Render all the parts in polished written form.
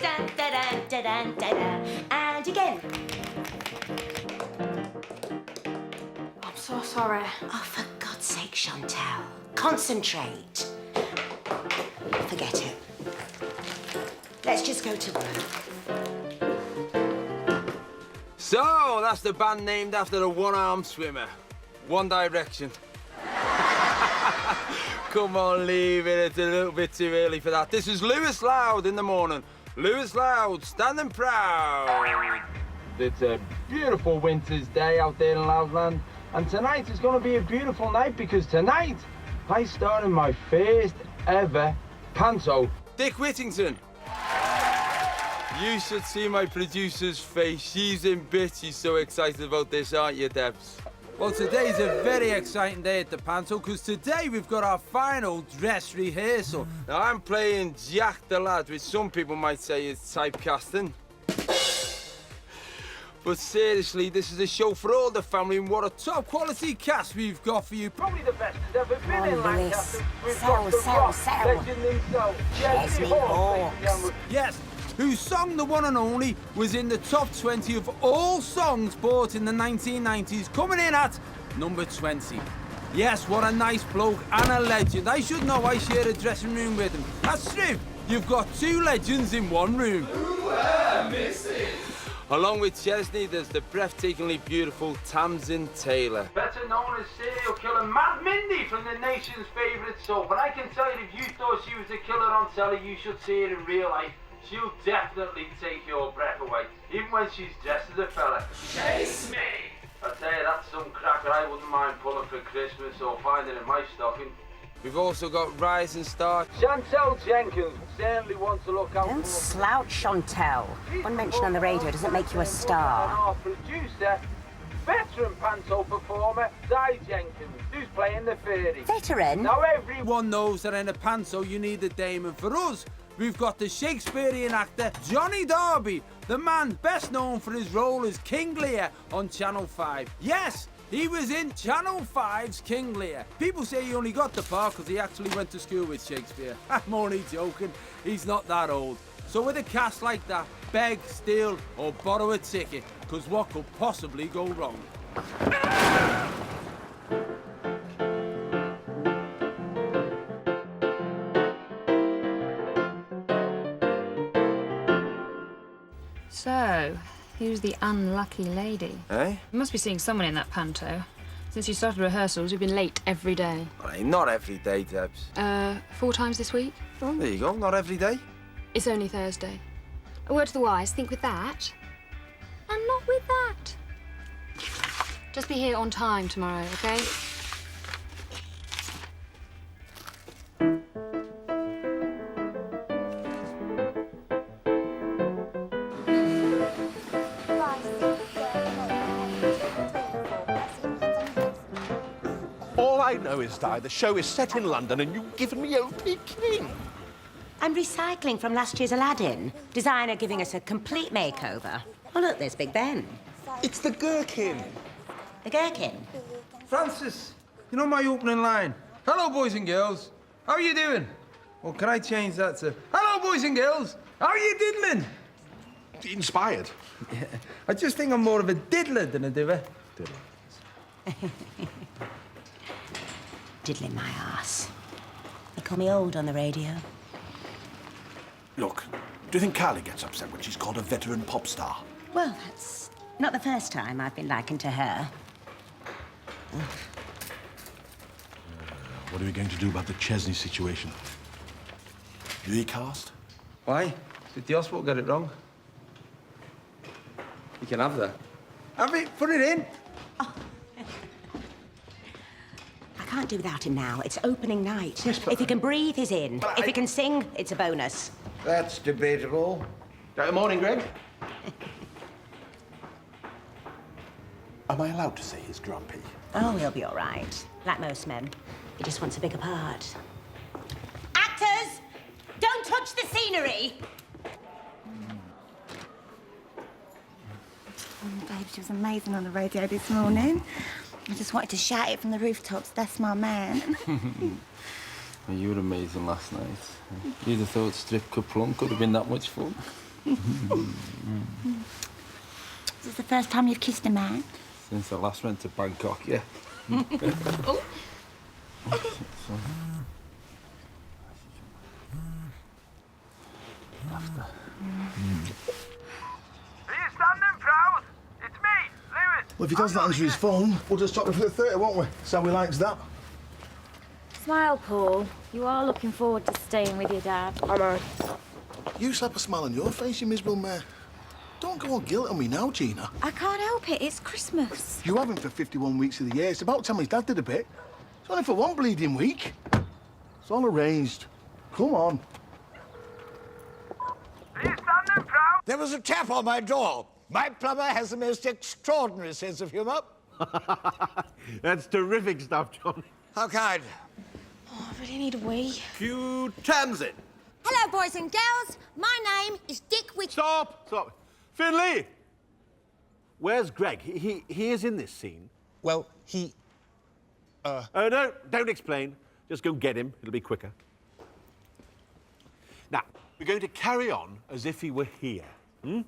Dun, da, dun, da, dun, da, da. And again. I'm so sorry. Oh, for God's sake, Chantal. Concentrate. Forget it. Let's just go to work. So, that's the band named after a one-armed swimmer. One Direction. Come on, leave it. It's a little bit too early for that. This is Lewis Loud in the morning. Lewis Loud, standing proud. It's a beautiful winter's day out there in Loudland. And tonight is going to be a beautiful night because tonight I start in my first ever Panto. Dick Whittington. You should see my producer's face. She's in bits. She's so excited about this, aren't you, Debs? Well, today's a very exciting day at the Panto because today we've got our final dress rehearsal. Now, I'm playing Jack the Lad, which some people might say is typecasting. But seriously, this is a show for all the family, and what a top-quality cast we've got for you. Probably the best there's ever been in Lancaster. We've got the rock legend himself, Leslie Hawkes. Yes, whose song, the one and only, was in the top 20 of all songs bought in the 1990s, coming in at number 20. Yes, what a nice bloke and a legend. I should know I share a dressing room with him. That's true. You've got two legends in one room. Ooh, I miss it. Along with Chesney, there's the breathtakingly beautiful Tamsin Taylor. Better known as serial killer Mad Mindy from the nation's favourite soap. And I can tell you, if you thought she was a killer on telly, you should see her in real life. She'll definitely take your breath away, even when she's dressed as a fella. Chase me! I tell you, that's some cracker I wouldn't mind pulling for Christmas or finding in my stocking. We've also got rising star Chantal Jenkins, who certainly wants to look out. Don't slouch, Chantal. One mention on the radio doesn't make you a star. And our producer, veteran Panto performer, Di Jenkins, who's playing the fairy. Veteran? Now everyone knows that in a Panto you need a dame, and for us, we've got the Shakespearean actor Johnny Darby, the man best known for his role as King Lear on Channel 5. Yes, he was in Channel 5's King Lear. People say he only got the part because he actually went to school with Shakespeare. I'm only joking, he's not that old. So with a cast like that, beg, steal or borrow a ticket, because what could possibly go wrong? So, who's the unlucky lady? Eh? You must be seeing someone in that Panto. Since you started rehearsals, you've been late every day. Hey, not every day, Debs. 4 times this week? Well, there you go, not every day. It's only Thursday. A word to the wise, think with that. And not with that. Just be here on time tomorrow, okay? All I know is, Di, the show is set in London and you've given me O.P. King. I'm recycling from last year's Aladdin. Designer giving us a complete makeover. Oh, look, there's Big Ben. It's the gherkin. The gherkin. Francis, you know my opening line? Hello, boys and girls. How are you doing? Well, can I change that to, hello, boys and girls. How are you diddling? Inspired. Yeah, I just think I'm more of a diddler than a diver. Diddling my ass. They call me old on the radio. Look, do you think Carly gets upset when she's called a veteran pop star? Well, that's not the first time I've been likened to her. What are we going to do about the Chesney situation? Recast? Why? Did the hospital get it wrong? You can have that. Have it, put it in. I can't do without him now. It's opening night. Yes, but if he can breathe, he's in. But If he can sing, it's a bonus. That's debatable. Good morning, Greg. Am I allowed to say he's grumpy? Oh, he'll be all right. Like most men. He just wants a bigger part. Actors! Don't touch the scenery! Babe, she was amazing on the radio this morning. I just wanted to shout it from the rooftops. That's my man. Well, you were amazing last night. You'd have thought Strip Club Plum could have been that much fun. Is this the first time you've kissed a man? Since I last went to Bangkok, yeah. Oh. Are you standing proud? It's me, Lewis. Well, if he doesn't answer his phone, we'll just stop him for the 30, won't we? So he likes that. Smile, Paul. You are looking forward to staying with your dad. I know. You slap a smile on your face, you miserable mare. Don't go on guilt on me now, Gina. I can't help it. It's Christmas. You haven't for 51 weeks of the year. It's about time his dad did a bit. It's only for one bleeding week. It's all arranged. Come on. Are you standing proud? There was a tap on my door. My plumber has the most extraordinary sense of humour. That's terrific stuff, John. How kind. Oh, I really need a wee. Cue Tamsin. Hello, boys and girls. My name is Dick Stop! Finley! Where's Greg? He is in this scene. Well, he... Oh, no, don't explain. Just go get him. It'll be quicker. Now, we're going to carry on as if he were here. Hmm?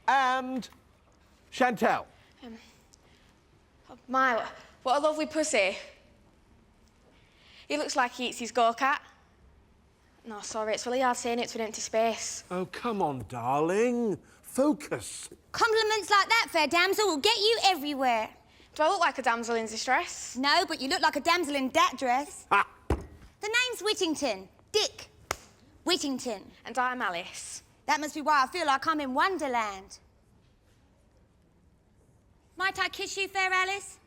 And... Chantel. My, what a lovely pussy. He looks like he eats his go-kart. No, sorry, it's really hard saying it to an empty space. Oh, come on, darling. Focus. Compliments like that, fair damsel, will get you everywhere. Do I look like a damsel in distress? No, but you look like a damsel in that dress. Ha! The name's Whittington. Dick Whittington. And I'm Alice. That must be why I feel like I'm in Wonderland. Might I kiss you, fair Alice?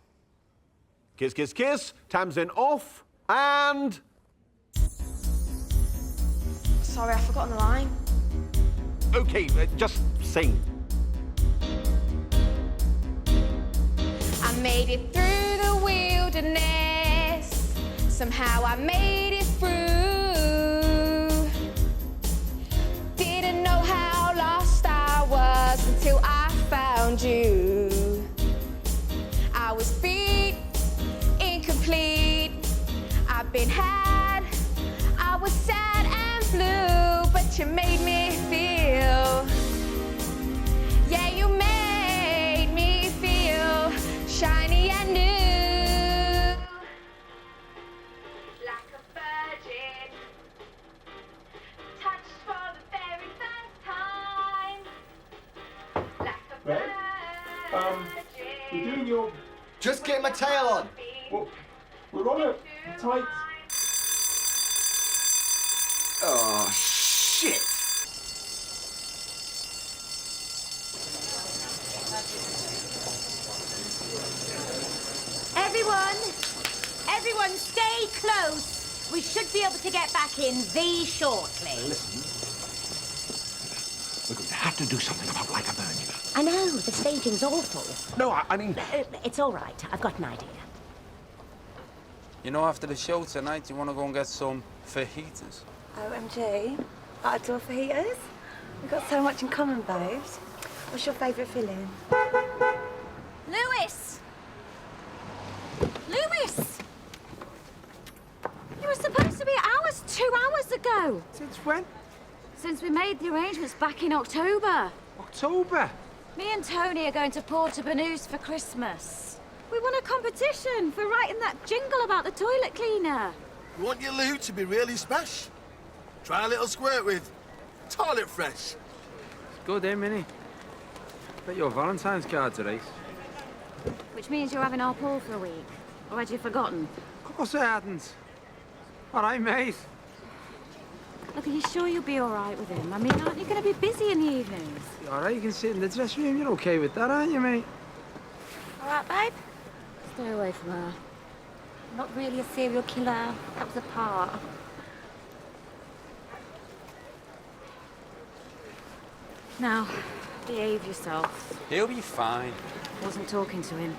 Kiss, kiss, kiss. Tamsin off. And... Sorry, I've forgotten the line. OK, just sing. I made it through the wilderness. Somehow I made it through. Didn't know how lost I was until I found you. I was beat, incomplete. I've been had. I was sad and blue, but you made me feel. Yeah, you made me feel shiny and new. Like a virgin, touched for the very first time. Like a virgin. You're doing your... Just get my tail on. Well, we're on a tight... Oh, shit. Everyone stay close. We should be able to get back in V shortly. We're going to have to do something about like a bird. I know, the staging's awful. No, I mean... It's all right. I've got an idea. You know, after the show tonight, you want to go and get some fajitas? OMG. I'd do fajitas. We've got so much in common, babes. What's your favourite filling? Lewis! Lewis! You were supposed to be at ours 2 hours ago. Since when? Since we made the arrangements back in October. October? Me and Tony are going to Porto Banús for Christmas. We won a competition for writing that jingle about the toilet cleaner. You want your loo to be really smash? Try a little squirt with toilet fresh. Good, eh, Minnie? Bet your Valentine's card's a race. Which means you're having our Paul for a week. Or had you forgotten? Of course I hadn't. All right, mate. Look, are you sure you'll be all right with him? I mean, aren't you going to be busy in the evenings? All right, you can sit in the dressing room. You're okay with that, aren't you, mate? All right, babe? Stay away from her. Not really a serial killer. That was a part. Now, behave yourself. He'll be fine. Wasn't talking to him.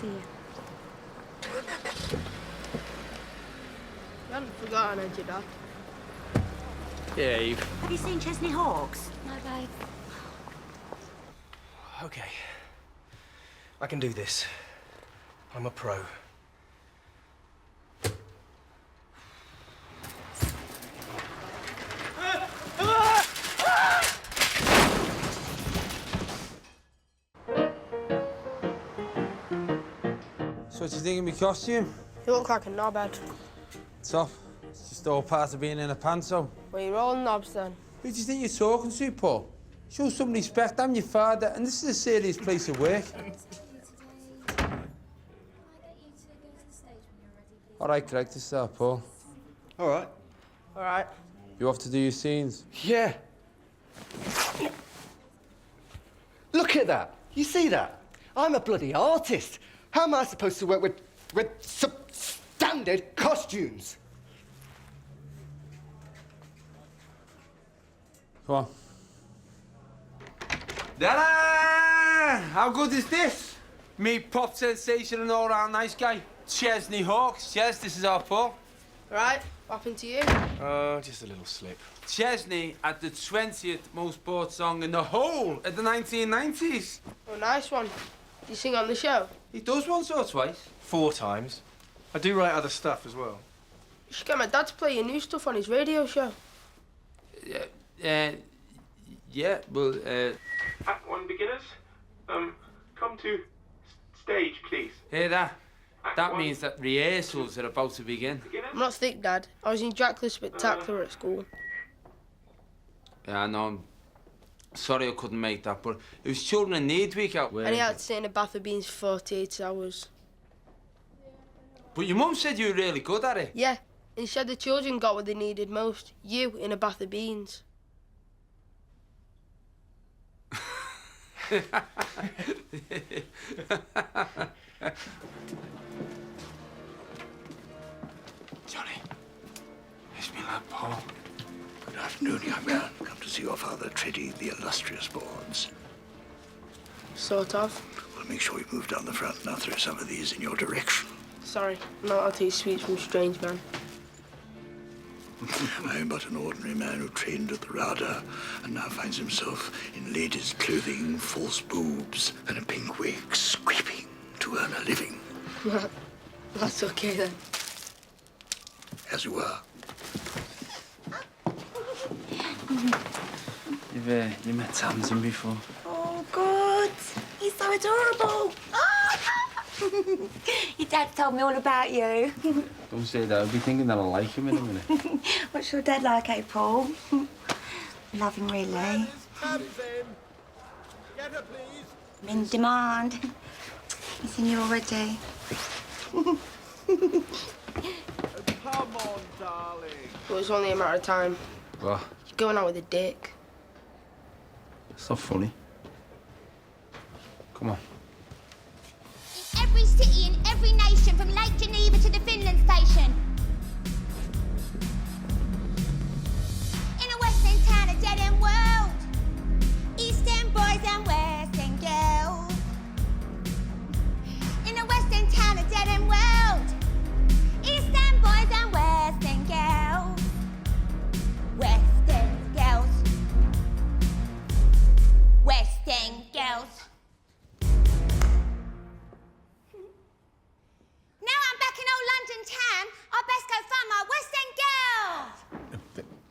See you. You haven't forgotten, had you, Dad? Yeah, Eve. Have you seen Chesney Hawkes? No, babe. Okay. I can do this. I'm a pro. So what do you think of my costume? You look like a knobhead. Tough. It's just all part of being in a panto. Well, you're all knobs then. Who do you think you're talking to, Paul? Show some respect. I'm your father, and this is a serious place of work. All right, Craig, to start, Paul. All right. All right. You have to do your scenes. Yeah. Look at that. You see that? I'm a bloody artist. How am I supposed to work with substandard costumes? Come on. Ta-da! How good is this? Me pop sensation and all-round nice guy. Chesney Hawks. Ches, this is our Paul. All right. What happened to you? Oh, just a little slip. Chesney had the 20th most bought song in the whole of the 1990s. Oh, nice one. You sing on the show? He does once or twice. 4 times. I do write other stuff as well. You should get my dad to play your new stuff on his radio show. Yeah, well, Act 1 beginners. Come to stage, please. hear that? Act That 1. means that rehearsals are about to begin. Beginners. I'm not thick, Dad. I was in Dracula Spectacular at school. Yeah, I know. I'm sorry I couldn't make that, but it was Children in Need Week out where... And he had to sit in a bath of beans for 48 hours. But your mum said you were really good at it. Yeah. And he said the children got what they needed most. You in a bath of beans. Johnny, it's me lad Paul. Good afternoon, young man. Come to see your father treading the illustrious boards. Sort of. Well, make sure you move down the front and I'll throw some of these in your direction. Sorry. I'm not allowed to eat sweets from strange men. I am but an ordinary man who trained at the Rada and now finds himself in ladies' clothing, false boobs, and a pink wig, scraping to earn a living. That's okay then. As you were. You met Tamsin before. Oh, God. He's so adorable. Oh. Your dad told me all about you. Don't say that. I'll be thinking that I like him in a minute. What's your dad like, eh, Paul? Love him, really. Get her, please. I'm in demand. He's in you already. Come on, darling. It was only a matter of time. What? You're going out with a dick. It's not funny. Come on. Every city in every nation, from Lake Geneva to the Finland station. In a western town, a dead-end world. East End boys and West End girls. In a western town, a dead-end world. East End boys and West End girls. West End girls. West End girls. Now I'm back in old London town, I best go find my West End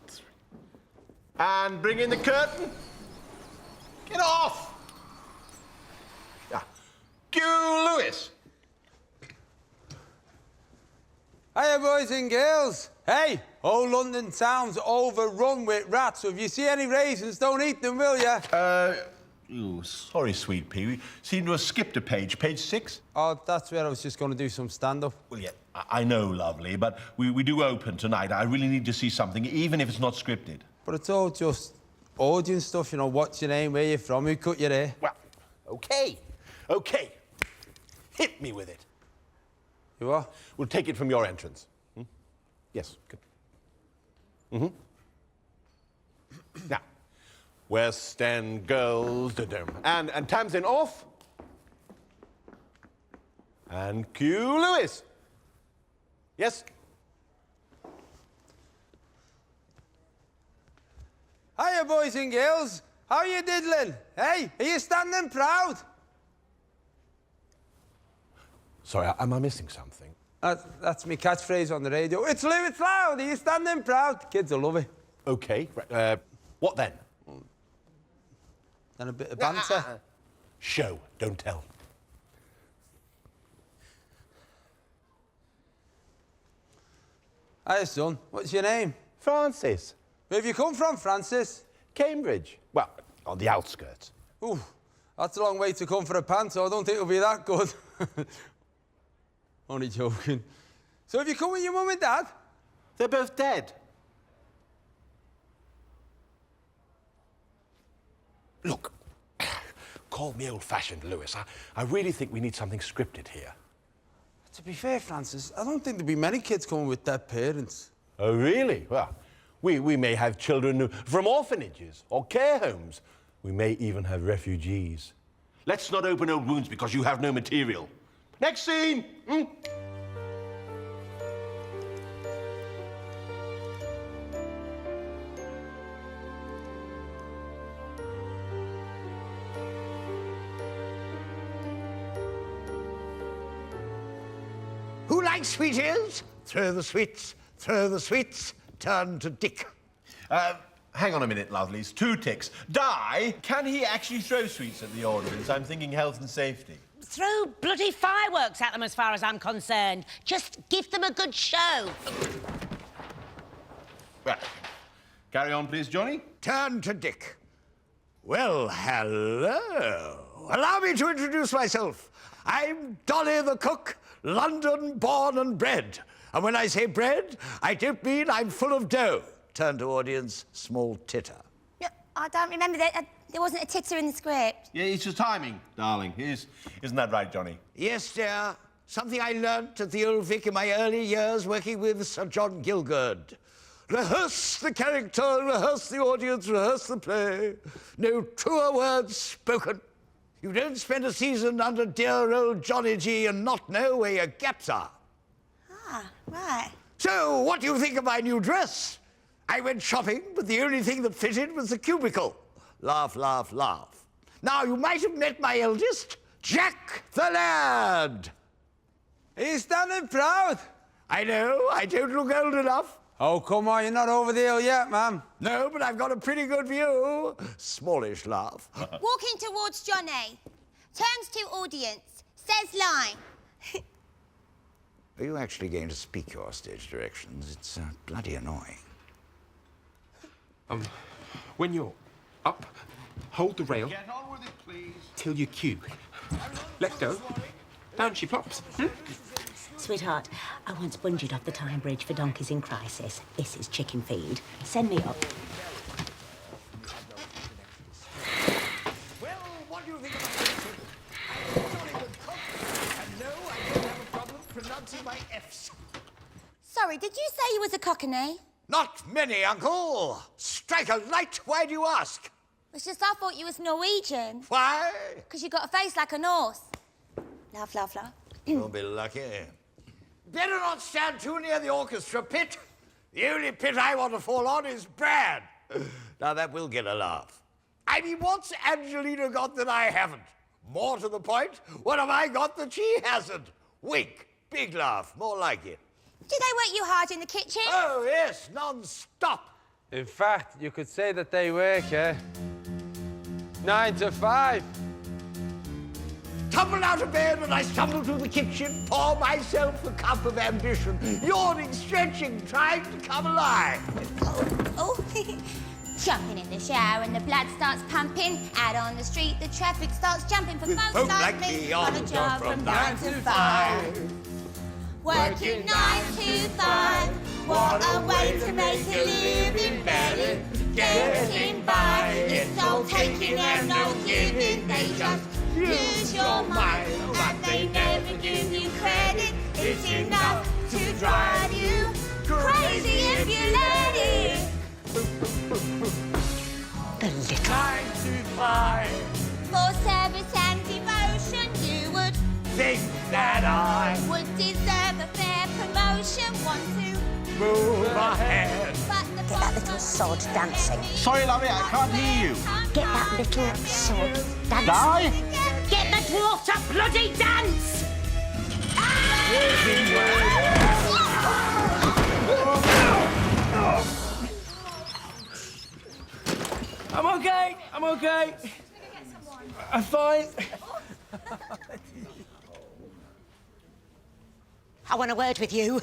girls. And bring in the curtain. Get off! Ah. Cue Lewis. Hiya, boys and girls. Hey, old London town's overrun with rats, so if you see any raisins, don't eat them, will ya? Ooh, sorry, sweet pea. We seem to have skipped a page. Page 6? Oh, that's where I was just going to do some stand-up. Well, yeah, I know, lovely, but we do open tonight. I really need to see something, even if it's not scripted. But it's all just audience stuff, you know, what's your name, where you from, who cut your hair. Well, OK. OK. Hit me with it. You are? We'll take it from your entrance. Hmm? Yes, good. Mm-hmm. Now, West End girls, and Tamsin off. And cue Lewis. Yes? Hiya, boys and girls. How you diddling? Hey, are you standing proud? Sorry, am I missing something? That's my catchphrase on the radio. It's Lou, it's loud. Are you standing proud? Kids will love it. OK. Right, what then? And a bit of banter. Show, don't tell. Hi, son. What's your name? Francis. Where have you come from, Francis? Cambridge. Well, on the outskirts. Ooh, that's a long way to come for a panto. I don't think it'll be that good. Only joking. So have you come with your mum and dad? They're both dead. Look, call me old-fashioned, Lewis. I really think we need something scripted here. To be fair, Francis, I don't think there'll be many kids coming with dead parents. Oh, really? Well, we may have children from orphanages or care homes. We may even have refugees. Let's not open old wounds because you have no material. Next scene! Who likes sweeties? Throw the sweets, throw the sweets, turn to Dick. Hang on a minute, lovelies. 2 ticks. Di, can he actually throw sweets at the audience? I'm thinking health and safety. Throw bloody fireworks at them as far as I'm concerned. Just give them a good show. Well, carry on, please, Johnny. Turn to Dick. Well, hello. Allow me to introduce myself. I'm Dolly the cook, London born and bred. And when I say bread, I don't mean I'm full of dough. Turn to audience, small titter. No, I don't remember that. There wasn't a titter in the script. Yeah, it's just timing, darling. Isn't that right, Johnny? Yes, dear. Something I learnt at the Old Vic in my early years working with Sir John Gielgud. Rehearse the character, rehearse the audience, rehearse the play. No truer words spoken. You don't spend a season under dear old Johnny G and not know where your gaps are. Ah, right. So, what do you think of my new dress? I went shopping, but the only thing that fitted was the cubicle. Laugh, laugh, laugh. Now, you might have met my eldest, Jack the lad. He's standing proud. I know, I don't look old enough. Oh, come on, you're not over the hill yet, man. No, but I've got a pretty good view. Smallish laugh. Walking towards Johnny. Turns to audience. Says line. Are you actually going to speak your stage directions? It's bloody annoying. When you're up, hold the rail. Get on with it, please. Till you cue. Let go. Down she plops. Sweetheart, I once bungeed off the Tyne Bridge for donkeys in crisis. This is chicken feed. Send me up. Well, what do you think of my I'm a jolly good cook. And no, I don't have a problem pronouncing my F's. Sorry, did you say you was a cockney? Not many, Uncle. Strike a light. Why do you ask? It's just I thought you was Norwegian. Why? Because you got a face like a Norse. Love, love, love. You'll be lucky. Better not stand too near the orchestra pit. The only pit I want to fall on is Brad. Now, that will get a laugh. I mean, what's Angelina got that I haven't? More to the point, what have I got that she hasn't? Wink, big laugh, more like it. Do they work you hard in the kitchen? Oh, yes, non-stop. In fact, you could say that they work, 9 to 5. Tumble out of bed and I stumble to the kitchen, pour myself a cup of ambition, yawning, stretching, trying to come alive. Oh. Jumping in the shower and the blood starts pumping. Out on the street, the traffic starts jumping. For folks like me on a job from 9 to 5. Working 9 to 5. What a way to make a living, Betty. Getting by. It's all taking and no giving. They just use your mind and they never give you credit. It's enough to drive you crazy if you let it. The little... 9 to 5. For service and devotion, you would think that I would deserve a fair promotion. Want to move ahead. But the Get that little sod dancing. Sorry, lovey, I can't hear you. Get that little sod dancing. Di? Get the dwarf to bloody dance! I'm okay. I'm okay. I'm fine. I want a word with you.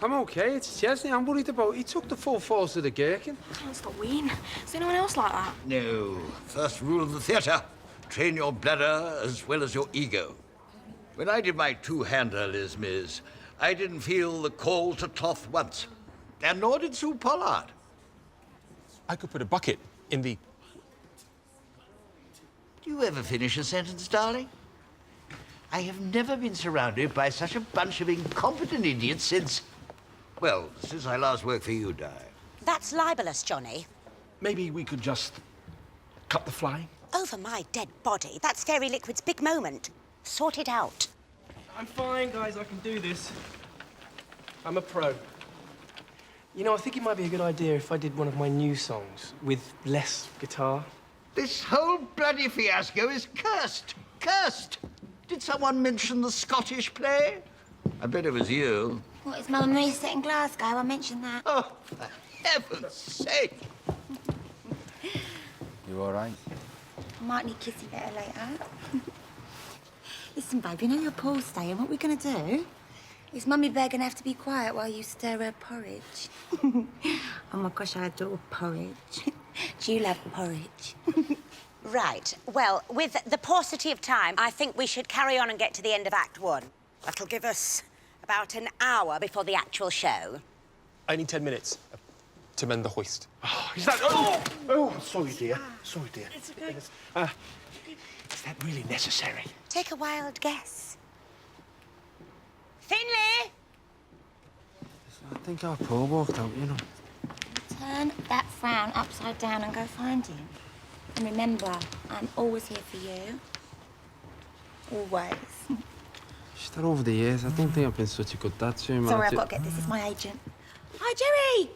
I'm okay. It's Chesney I'm worried about. He took the full force of the gherkin. Can't stop weeing. Is anyone else like that? No. First rule of the theatre. Train your bladder as well as your ego. When I did my two-hander, Les Mis, I didn't feel the call to cloth once. And nor did Sue Pollard. I could put a bucket in the... Do you ever finish a sentence, darling? I have never been surrounded by such a bunch of incompetent idiots since... Well, since I last worked for you, Di. That's libelous, Johnny. Maybe we could just cut the flying? Over my dead body. That's Fairy Liquid's big moment. Sort it out. I'm fine, guys. I can do this. I'm a pro. You know, I think it might be a good idea if I did one of my new songs with less guitar. This whole bloody fiasco is cursed. Cursed. Did someone mention the Scottish play? I bet it was you. What, is Mama Maria set in Glasgow? I mentioned that. Oh, for heaven's sake. You all right? I might need kissy better later. Listen, babe, you know your Paul's staying. What are we going to do? Is Mummy Bear going to have to be quiet while you stir her porridge? Oh, my gosh, I adore porridge. Do you love porridge? Right. Well, with the paucity of time, I think we should carry on and get to the end of Act 1. That'll give us about an hour before the actual show. I need 10 minutes to mend the hoist. Oh, is that... Oh! Oh, sorry, dear. Sorry, dear. It's okay. Is that really necessary? Take a wild guess. Finlay! I think our Paul walked out, you know. Turn that frown upside down and go find him. And remember, I'm always here for you. Always. Just that over the years, I don't think I've been such a good dad to him. Sorry, I've got to get this. It's my agent. Hi, Jerry!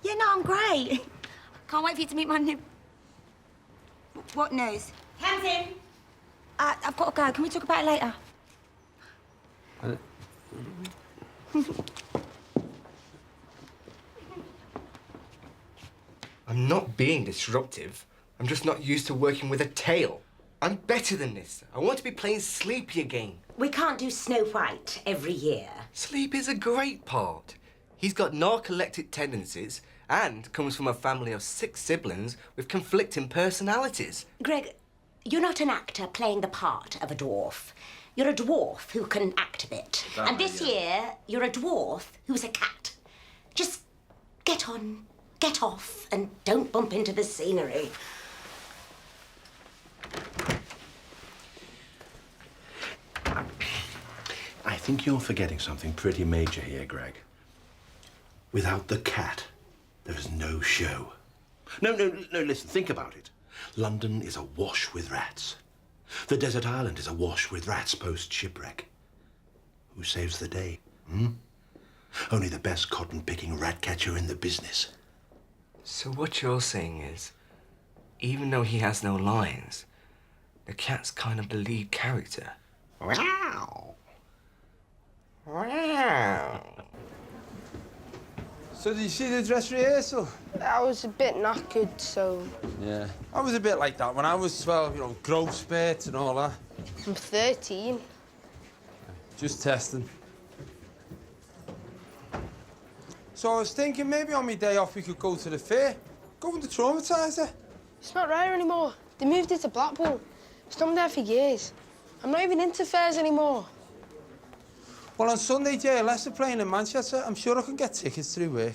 Yeah, no, I'm great. Can't wait for you to meet my new... What news? Tamsin! I've got to go. Can we talk about it later? I'm not being disruptive. I'm just not used to working with a tail. I'm better than this. I want to be playing Sleepy again. We can't do Snow White every year. Sleepy's a great part. He's got narcoleptic tendencies and comes from a family of 6 siblings with conflicting personalities. Greg, you're not an actor playing the part of a dwarf. You're a dwarf who can act a bit. And this year, you're a dwarf who's a cat. Just get on, get off, and don't bump into the scenery. I think you're forgetting something pretty major here, Greg. Without the cat, there is no show. No, listen, think about it. London is awash with rats. The desert island is awash with rats post-shipwreck. Who saves the day, Only the best cotton-picking rat catcher in the business. So what you're saying is, even though he has no lines, the cat's kind of the lead character. Wow. Wow. So did you see the dress rehearsal? I was a bit knackered, so... Yeah. I was a bit like that when I was 12, you know, growth spurts and all that. I'm 13. Just testing. So I was thinking maybe on my day off we could go to the fair. Go and traumatise her. It's not there anymore. They moved it to Blackpool. It's not there for years. I'm not even into fairs anymore. Well, on Sunday, JLS are playing in Manchester. I'm sure I can get tickets through work.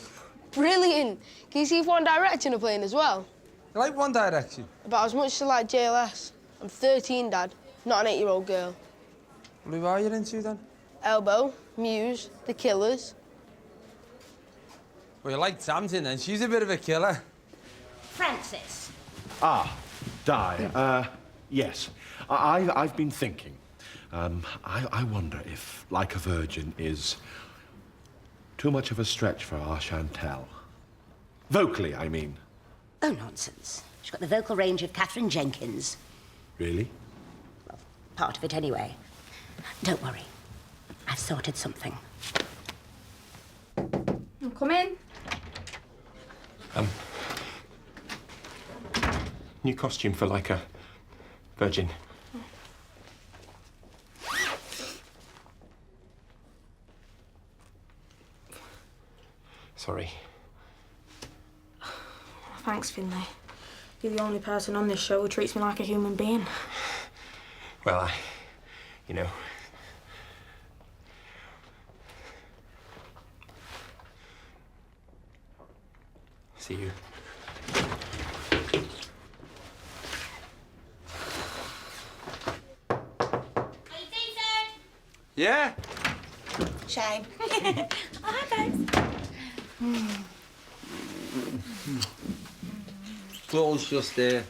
Brilliant. Can you see if One Direction are playing as well? You like One Direction? About as much as I like JLS. I'm 13, Dad, not an 8-year-old girl. Well, who are you into, then? Elbow, Muse, The Killers. Well, you like Tamsin, then. She's a bit of a killer. Francis. Ah, Di, yes. I've been thinking. I wonder if Like a Virgin is too much of a stretch for our Chantel. Vocally, I mean. Oh, nonsense. She's got the vocal range of Catherine Jenkins. Really? Well, part of it anyway. Don't worry. I've sorted something. Come in. New costume for Like a Virgin. Sorry. Thanks, Finlay. You're the only person on this show who treats me like a human being. Well, you know... See you. Yeah? Shame. Oh, hi, babes. Chloe's just there.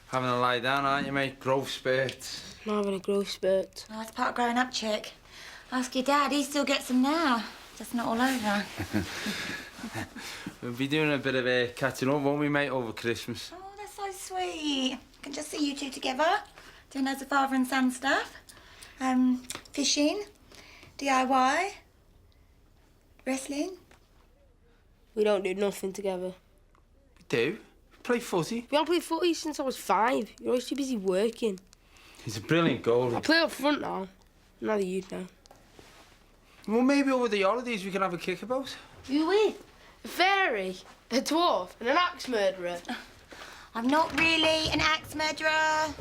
Having a lie down, aren't you, mate? Growth spurts. I'm having a growth spurt. Oh, it's part of growing up, chick. Ask your dad, he still gets them now. Just not all over. We'll be doing a bit of catching up, won't we, mate, over Christmas? Oh, that's so sweet. I can just see you two together, doing loads of father and son stuff. Fishing, DIY, wrestling. We don't do nothing together. We do. We play footy. We haven't played footy since I was 5. You're always too busy working. He's a brilliant goalie. I play up front now. Now that you know. Well, maybe over the holidays we can have a kickabout. Who with? A fairy, a dwarf, and an axe murderer. I'm not really an axe murderer.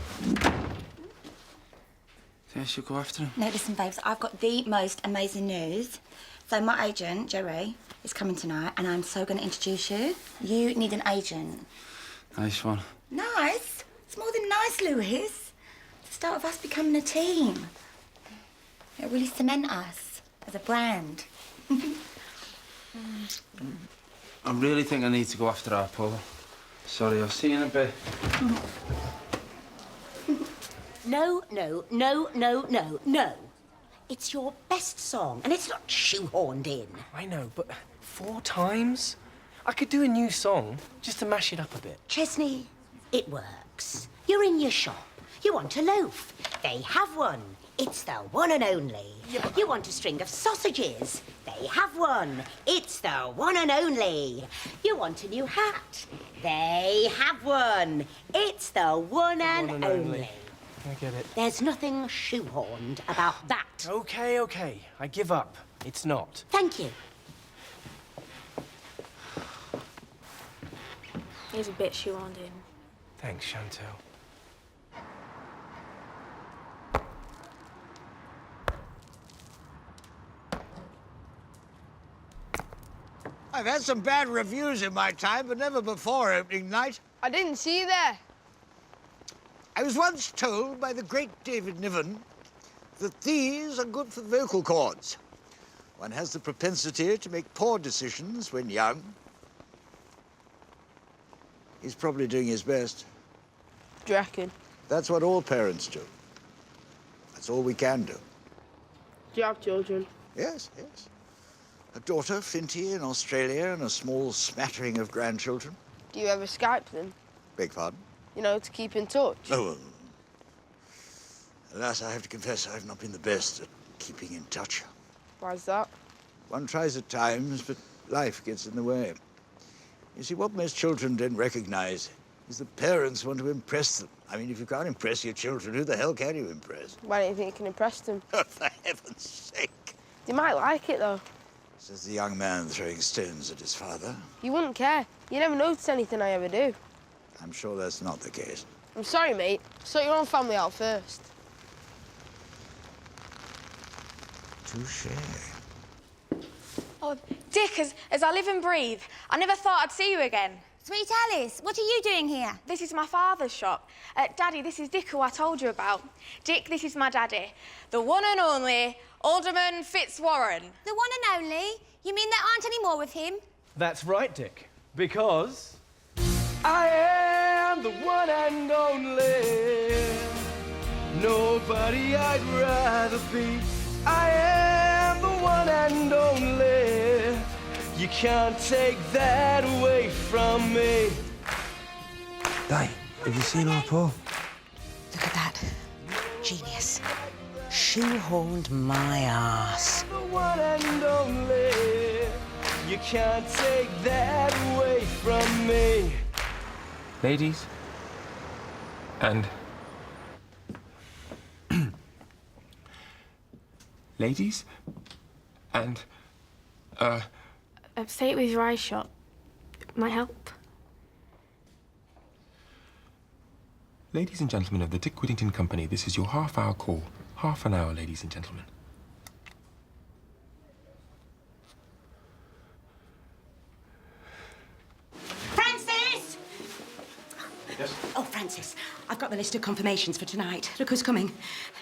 Think I should go after him? No, listen, babes, I've got the most amazing news. So my agent, Jerry, is coming tonight, and I'm so going to introduce you. You need an agent. Nice one. Nice? It's more than nice, Lewis. It's the start of us becoming a team. It'll really cement us as a brand. I really think I need to go after our Paul. Sorry, I'll see you in a bit. No, no, no, no, no, no. It's your best song, and it's not shoehorned in. I know, but 4 times? I could do a new song, just to mash it up a bit. Chesney, it works. You're in your shop. You want a loaf. They have one. It's the one and only. Yeah, You want a string of sausages. They have one. It's the one and only. You want a new hat. They have one. It's the one and only. I get it. There's nothing shoehorned about that. Okay, okay. I give up. It's not. Thank you. Here's a bit shoehorned in. Thanks, Chantel. I've had some bad reviews in my time, but never before opening night. I didn't see you there. I was once told by the great David Niven that these are good for vocal cords. One has the propensity to make poor decisions when young. He's probably doing his best. Do you reckon? That's what all parents do. That's all we can do. Do you have children? Yes, yes. A daughter, Flinty, in Australia, and a small smattering of grandchildren. Do you ever Skype them? Beg pardon? You know, to keep in touch? Oh, alas, I have to confess I've not been the best at keeping in touch. Why's that? One tries at times, but life gets in the way. You see, what most children don't recognize is that parents want to impress them. I mean, if you can't impress your children, who the hell can you impress? Why don't you think you can impress them? Oh, for heaven's sake. They might like it, though. Says the young man throwing stones at his father. You wouldn't care. You never notice anything I ever do. I'm sure that's not the case. I'm sorry, mate. Sort your own family out first. Touché. Oh, Dick, as I live and breathe, I never thought I'd see you again. Sweet Alice, what are you doing here? This is my father's shop. Daddy, this is Dick, who I told you about. Dick, this is my daddy. The one and only Alderman Fitzwarren. The one and only? You mean there aren't any more with him? That's right, Dick. Because I am the one and only. Nobody I'd rather be. I am the one and only. You can't take that away from me. Di, have you seen our Paul? Look at that. Genius. Shoehorned my ass. The one and only. You can't take that away from me. Ladies and ladies and Say it with your eyes shut. Might help. Ladies and gentlemen of the Dick Whittington Company, this is your half-hour call. Half an hour, ladies and gentlemen. Francis! Yes? Oh, Francis, I've got the list of confirmations for tonight. Look who's coming.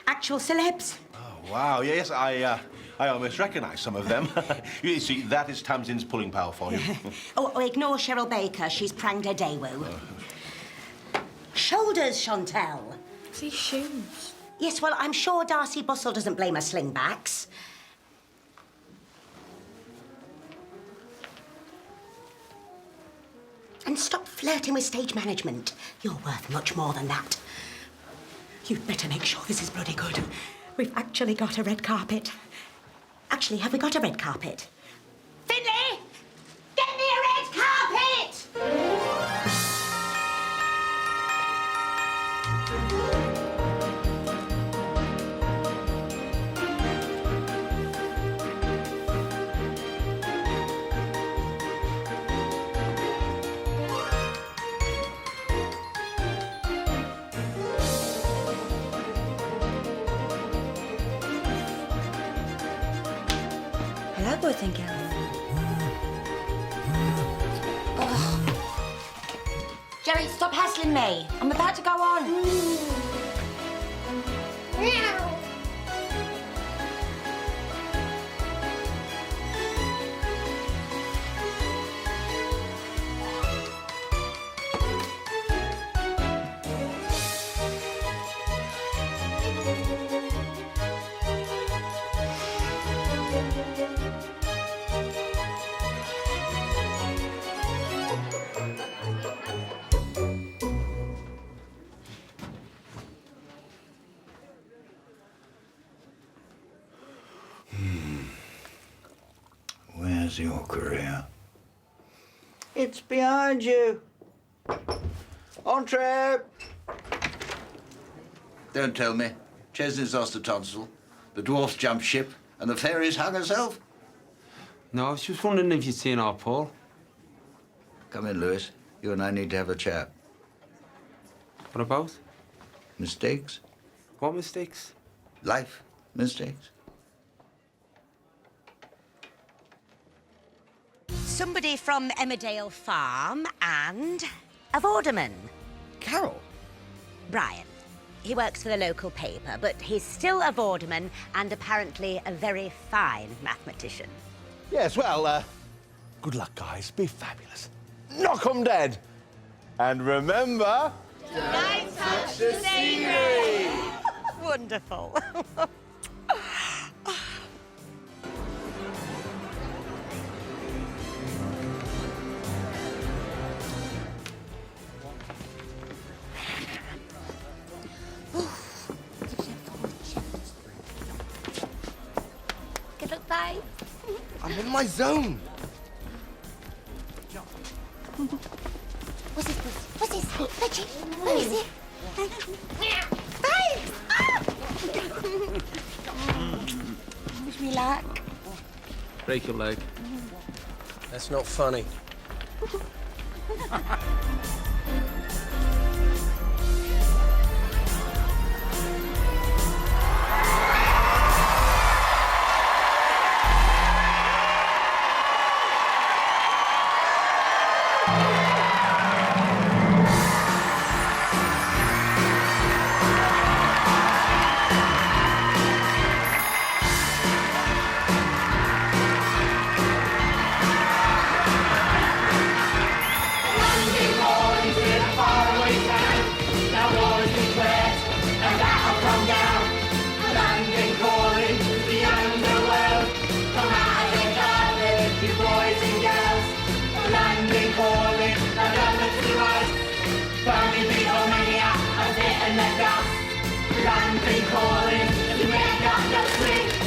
Actual celebs. Oh, wow, yes, I almost recognise some of them. You see, that is Tamsin's pulling power for you. Oh, ignore Cheryl Baker. She's pranged her day-woo. Shoulders, Chantel. These shoes. Yes, well, I'm sure Darcy Bustle doesn't blame her slingbacks. And stop flirting with stage management. You're worth much more than that. You'd better make sure this is bloody good. We've actually got a red carpet. Actually, have we got a red carpet? Finlay! Get me a red carpet! Hello, boys and girls. Jerry, stop hassling me. I'm about to go on. Where's your career? It's behind you. Entree! Don't tell me. Chesney's lost a tonsil, the dwarf's jumped ship, and the fairy's hung herself. No, I was just wondering if you'd seen our Paul. Come in, Lewis. You and I need to have a chat. What about? Mistakes? What mistakes? Life mistakes. Somebody from Emmerdale Farm and a Vorderman. Carol? Brian. He works for the local paper, but he's still a Vorderman and apparently a very fine mathematician. Yes, well, good luck, guys. Be fabulous. Knock 'em dead. And remember... Don't touch the scenery! Wonderful. Good luck, bye. I'm in my zone. What's this? What's this? Reggie, where is it? Babe! Wish me luck. Break your leg. That's not funny.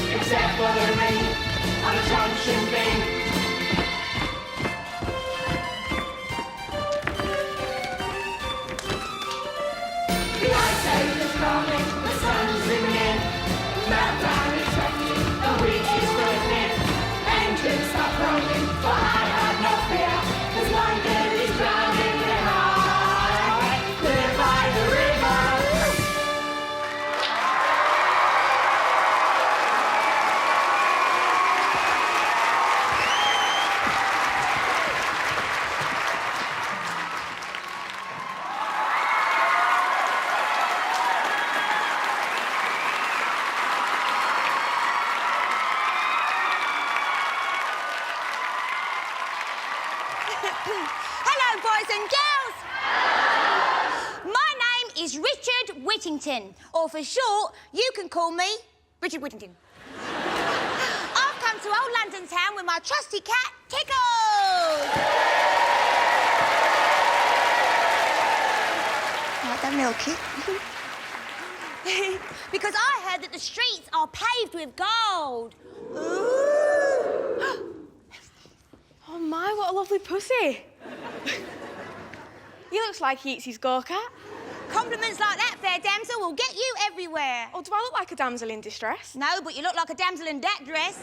Except for the ring on a junction thing. The ice age is coming, the sun's zooming in. Meltdown is threatening, the week is threatening. Engines stop running for Hello, boys and girls. My name is Richard Whittington, or for short, you can call me Richard Whittington. I've come to old London town with my trusty cat, Tickles. Like that little kid. Because I heard that the streets are paved with gold. Oh my, what a lovely pussy. He looks like he eats his go-kart. Compliments like that, fair damsel, will get you everywhere. Oh, do I look like a damsel in distress? No, but you look like a damsel in that dress.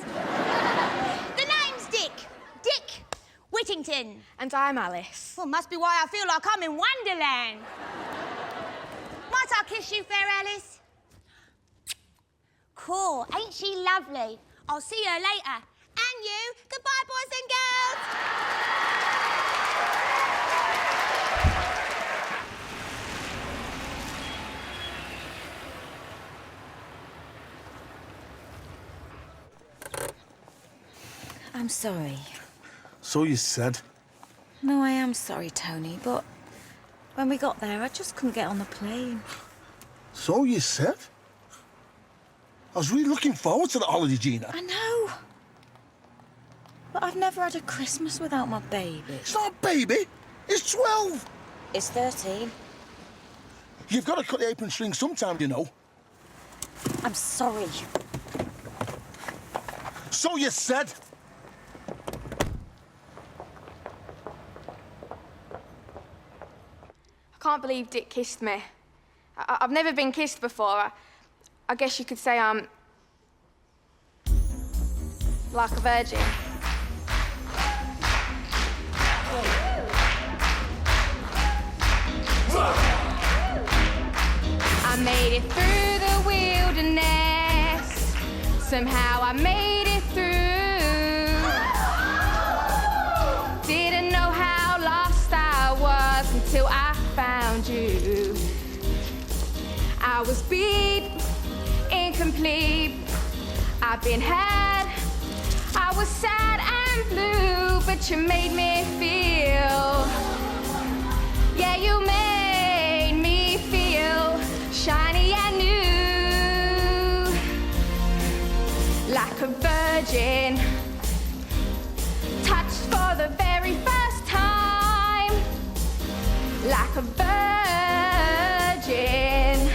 The name's Dick. Dick Whittington. And I'm Alice. Well, must be why I feel like I'm in Wonderland. Might I kiss you, fair Alice? Cool, ain't she lovely? I'll see her later. And you. Goodbye, boys and girls. I'm sorry. So you said. No, I am sorry, Tony, but when we got there, I just couldn't get on the plane. So you said? I was really looking forward to the holiday, Gina. I know. But I've never had a Christmas without my baby. It's not a baby. It's 12. It's 13. You've got to cut the apron string sometime, you know. I'm sorry. So you said. I can't believe Dick kissed me. I've never been kissed before. I guess you could say I'm like a virgin. I made it through the wilderness. Somehow I made it through. Didn't know how lost I was until I found you. I was beat, incomplete. I've been had. I was sad and blue, but you made me feel. Yeah, you made me feel shiny and new, like a virgin, touched for the very first time, like a virgin,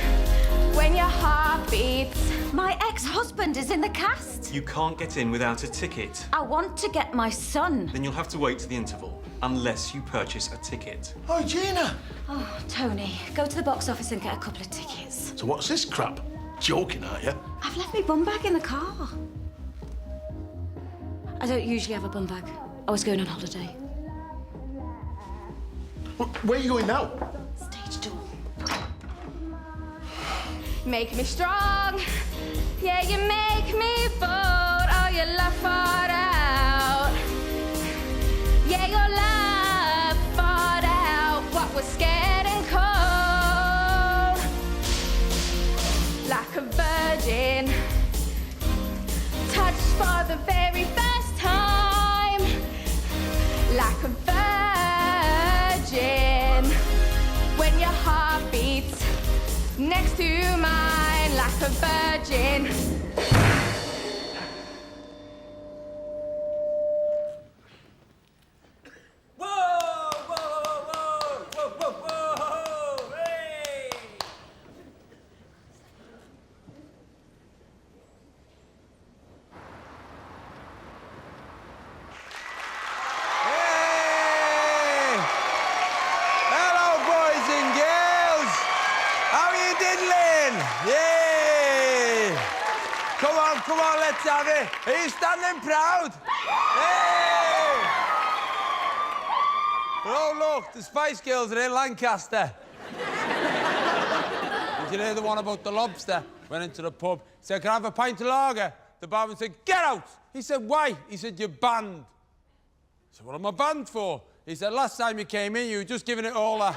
when your heart beats. My ex-husband is in the cast. You can't get in without a ticket. I want to get my son. Then you'll have to wait to the interval, unless you purchase a ticket. Oh, Gina. Oh, Tony, go to the box office and get a couple of tickets. So what's this crap? Joking, aren't you? I've left my bum bag in the car. I don't usually have a bum bag. I was going on holiday. Where are you going now? Stage door. Make me strong, yeah, you make me bold. Oh, your love fought out, yeah, your love fought out what was scared and cold. Like a virgin, touched for the very first time. Like a virgin, when your heart beats next to mine, like a virgin. Hello, boys and girls. How are you diddling? Yay! Come on, let's have it. Are you standing proud? Hey! Oh, look, the Spice Girls are in Lancaster. Did you hear the one about the lobster? Went into the pub, said, can I have a pint of lager? The barman said, get out! He said, why? He said, you're banned. I said, what am I banned for? He said, last time you came in, you were just giving it all a...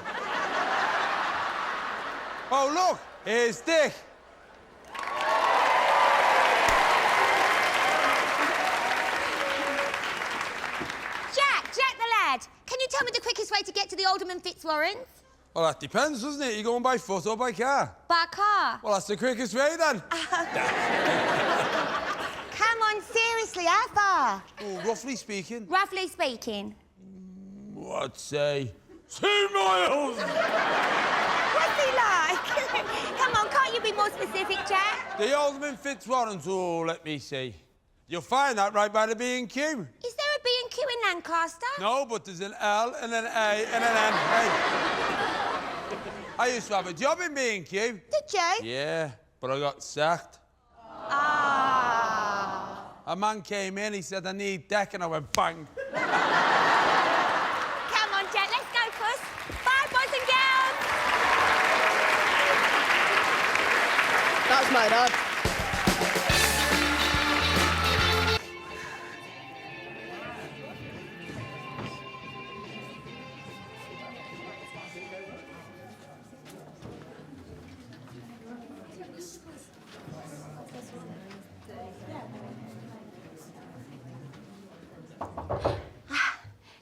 Oh, look, here's Dick. Jack the lad, can you tell me way to get to the Alderman Fitzwarren's? Well, that depends, doesn't it? You going by foot or by car? By car. Well, that's the quickest way, then. Come on, seriously, how far? Oh, roughly speaking. Roughly speaking. I'd say 2 miles. What's he like? Come on, can't you be more specific, Jack? The Alderman Fitzwarren's, oh, let me see. You'll find that right by the B&Q. Is there a B&Q in Lancaster? No, but there's an L and an A and an N. Hey. I used to have a job in B&Q. Did you? Yeah, but I got sacked. Ah. A man came in, he said, I need deck, and I went bang. Come on, Jack, let's go, Puss. Bye, boys and girls. That's my dad.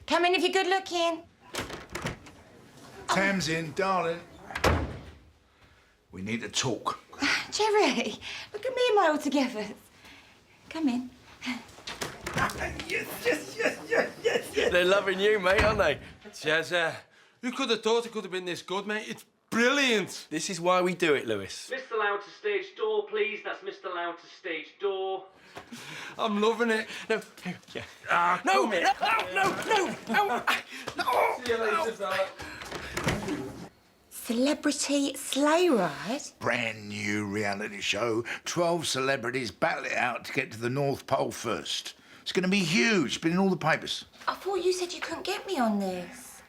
Come in if you're good looking. Tamsin, darling. We need to talk. Jerry, look at me and my altogether. Come in. They're loving you, mate, aren't they? Jez, who could have thought it could have been this good, mate? It's brilliant. This is why we do it, Lewis. Mr. Loud to stage door, please. That's Mr. Loud to stage door. I'm loving it. No, yeah. No, no. See you later, fella. Celebrity sleigh ride? Brand new reality show. 12 celebrities battle it out to get to the North Pole first. It's going to be huge. Been in all the papers. I thought you said you couldn't get me on this.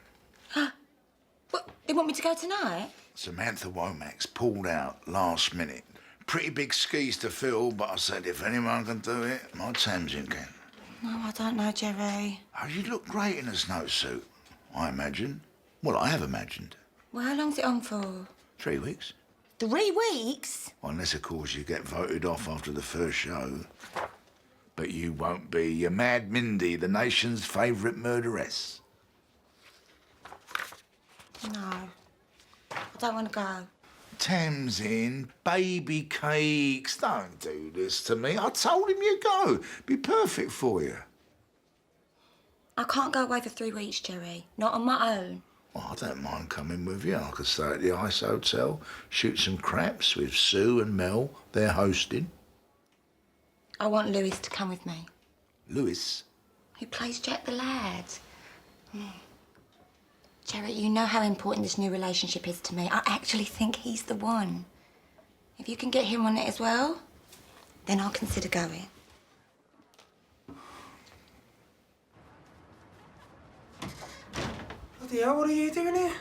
What, they want me to go tonight? Samantha Womack's pulled out last minute. Pretty big skis to fill, but I said if anyone can do it, my Tamsin can. No, I don't know, Jerry. Oh, you look great in a snowsuit, I imagine. Well, I have imagined. Well, how long's it on for? 3 weeks. 3 weeks? Well, unless, of course, you get voted off after the first show. But you won't be. You're Mad Mindy, the nation's favourite murderess. No. I don't want to go. Tamsin, baby cakes, don't do this to me. I told him you'd go. Be perfect for you. I can't go away for 3 weeks, Jerry. Not on my own. Well, I don't mind coming with you. I could stay at the Ice Hotel, shoot some craps with Sue and Mel. They're hosting. I want Lewis to come with me. Lewis? Who plays Jack the Lad. Jerry, you know how important this new relationship is to me. I actually think he's the one. If you can get him on it as well, then I'll consider going. Bloody hell, what are you doing here?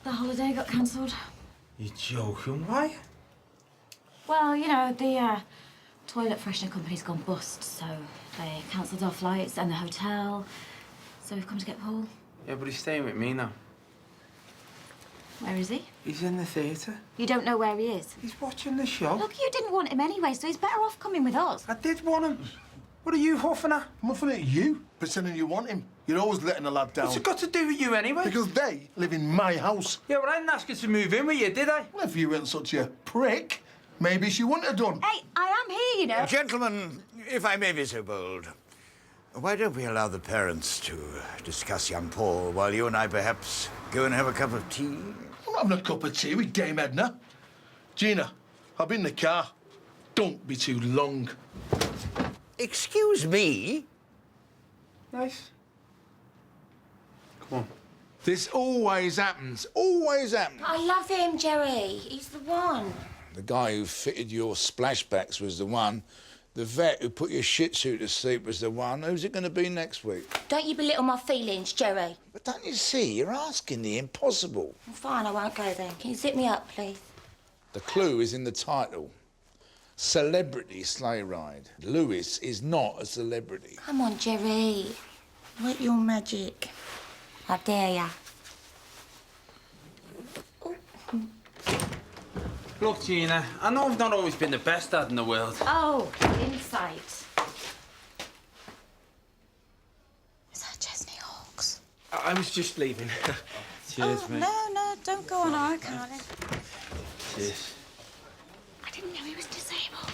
The holiday got cancelled. You're joking, why? Well, you know, the toilet freshener company's gone bust, so they cancelled our flights and the hotel. So we've come to get Paul. Yeah, but he's staying with me now. Where is he? He's in the theatre. You don't know where he is? He's watching the show. Look, you didn't want him anyway, so he's better off coming with us. I did want him. What are you huffing at? I'm huffing at you, pretending you want him. You're always letting the lad down. What's it got to do with you anyway? Because they live in my house. Yeah, well, I didn't ask you to move in with you, did I? Well, if you weren't such a prick, maybe she wouldn't have done. Hey, I am here, you know. Gentlemen, if I may be so bold, why don't we allow the parents to discuss young Paul while you and I perhaps go and have a cup of tea? I'm not having a cup of tea with Dame Edna. Gina, I'll be in the car. Don't be too long. Excuse me? Nice. Come on. This always happens. Always happens. I love him, Jerry. He's the one. The guy who fitted your splashbacks was the one. The vet who put your shih tzu to sleep was the one. Who's it going to be next week? Don't you belittle my feelings, Jerry. But don't you see? You're asking the impossible. Fine, I won't go then. Can you zip me up, please? The clue is in the title. Celebrity sleigh ride. Lewis is not a celebrity. Come on, Jerry. Work your magic. I dare ya. Look, Gina, I know I've not always been the best dad in the world. Oh, insight. Is that Chesney Hawkes? I was just leaving. Cheers, mate. No, don't go on our Carlin. Cheers. I didn't know he was disabled.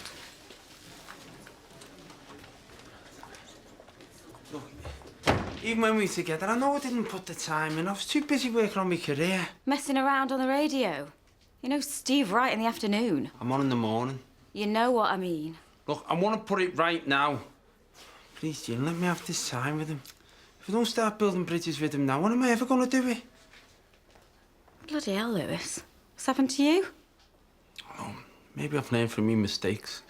Look, even when we were together, I know I didn't put the time in. I was too busy working on my career. Messing around on the radio. You know Steve Wright in the afternoon. I'm on in the morning. You know what I mean. Look, I want to put it right now. Please, Jane, let me have this time with him. If I don't start building bridges with him now, when am I ever going to do it? Bloody hell, Lewis. What's happened to you? Oh, maybe I've learned from my mistakes.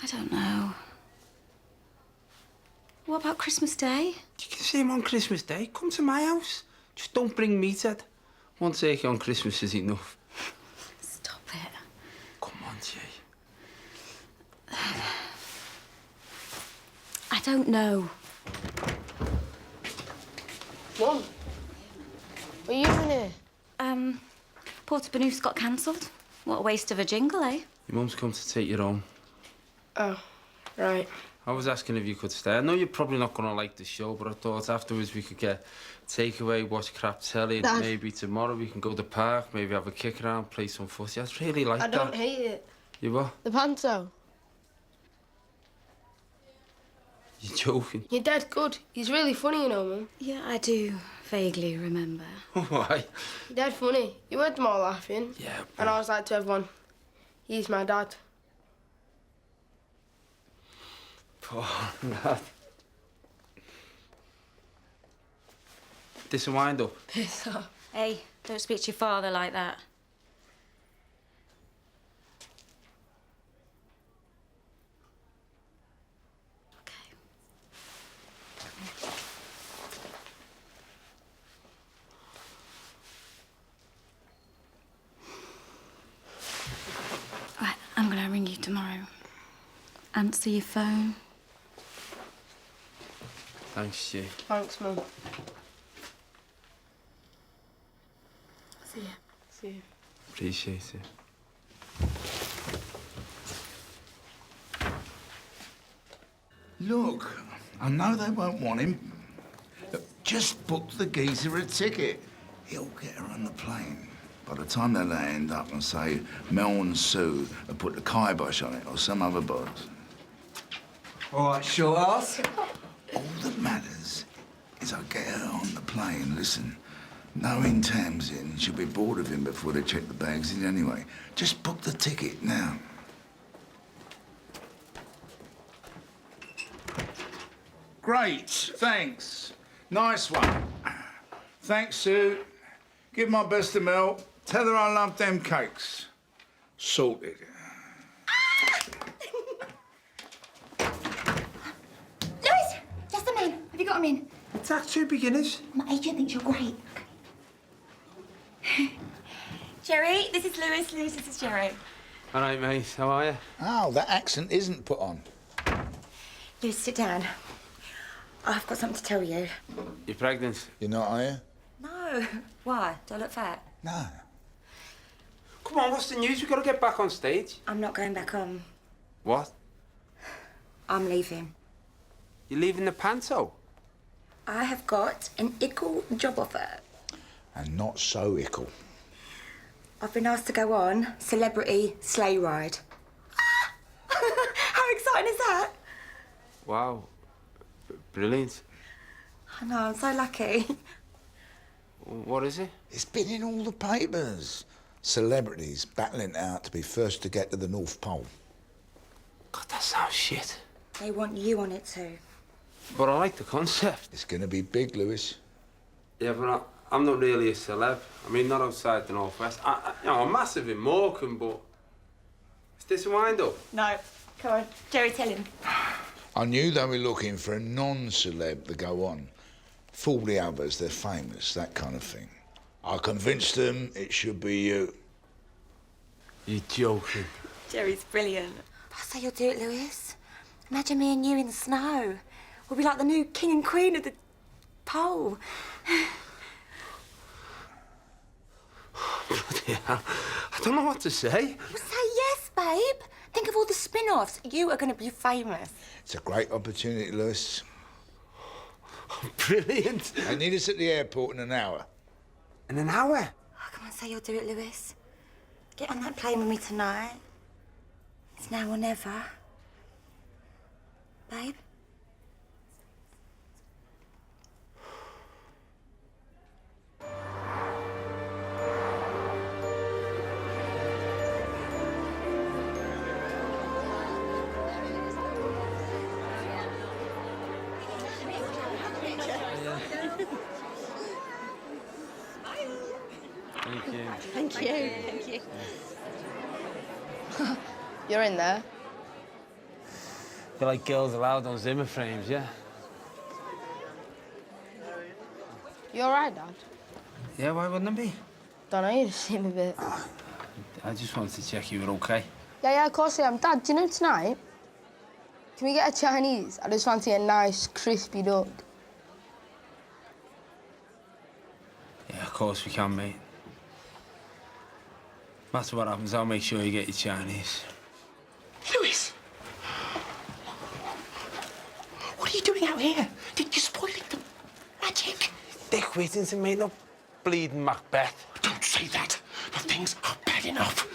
I don't know. What about Christmas Day? You can see him on Christmas Day. Come to my house. Just don't bring meat, Ed. One turkey on Christmas is enough. Stop it. Come on, Jay. I don't know. Mum, what are you doing here? Porta Benoof's got cancelled. What a waste of a jingle, eh? Your mum's come to take you home. Oh, right. I was asking if you could stay. I know you're probably not going to like the show, but I thought afterwards we could get takeaway, watch crap telly. Dad. Maybe tomorrow we can go to the park, maybe have a kick around, play some footy. I'd really like I that. don't hate it. You what? The Panto. You're joking. Your dad's good. He's really funny, you know, Mum. Yeah, I do vaguely remember. Why? Your dad's funny. You heard them all laughing. Yeah, And I was like to everyone, he's my dad. Poor lad. This a wind up? Piss off. Hey, don't speak to your father like that. Right, I'm gonna ring you tomorrow. Answer your phone. Thanks, Jay. Thanks, Mum. See ya. See you. Appreciate it. Look, I know they won't want him. Look, just book the geezer a ticket. He'll get her on the plane. By the time they land up and say Mel and Sue have put the kibosh on it or some other bollocks. All right, short ass. All that matters is I get her on the plane. Listen, knowing Tam's in, she'll be bored of him before they check the bags in anyway. Just book the ticket now. Great, thanks. Nice one. Thanks, Sue. Give my best to Mel. Tell her I love them cakes. Sorted. Lewis! Just a minute. Have you got him in? It's Act 2 beginners. My agent thinks you're great. Jerry, this is Lewis. Lewis, this is Jerry. All right, mate. How are you? Oh, that accent isn't put on. Lewis, sit down. I've got something to tell you. You're pregnant? You're not, are you? No. Why? Do I look fat? No. Come on, what's the news? We've got to get back on stage. I'm not going back on. What? I'm leaving. You're leaving the Panto? I have got an ickle job offer. And not so ickle. I've been asked to go on Celebrity Sleigh Ride. How exciting is that? Wow. Brilliant. I know, I'm so lucky. What is it? It's been in all the papers. Celebrities battling it out to be first to get to the North Pole. God, that sounds shit. They want you on it too. But I like the concept. It's going to be big, Lewis. Yeah, but I'm not really a celeb. I mean, not outside the Northwest. I'm massive in Morecambe, but... Is this a wind-up? No. Come on, Jerry, tell him. I knew they were looking for a non-celeb to go on. Fool the others, they're famous, that kind of thing. I convinced them it should be you. You're joking. Jerry's brilliant. I say you'll do it, Lewis. Imagine me and you in the snow. We'll be like the new king and queen of the pole. Bloody hell. I don't know what to say. Well, say yes, babe. Think of all the spin-offs. You are going to be famous. It's a great opportunity, Lewis. Brilliant. I need us at the airport in an hour. In an hour? Oh, come on, say you'll do it, Lewis. Get on that plane with me tonight. It's now or never. Babe? Thank you. Thank you. Thank you. You're in there. They're like girls allowed on Zimmer frames, yeah? You all right, Dad? Yeah, why wouldn't it be? Don't know, you just seem a bit... I just wanted to check you were okay. Yeah, of course I am. Dad, do you know tonight? Can we get a Chinese? I just fancy a nice, crispy duck. Yeah, of course we can, mate. No matter what happens, I'll make sure you get your Chinese. Lewis! What are you doing out here? You're spoiling the magic. Dick Whittington, mate, not bleeding Macbeth. Don't say that. The things are bad enough.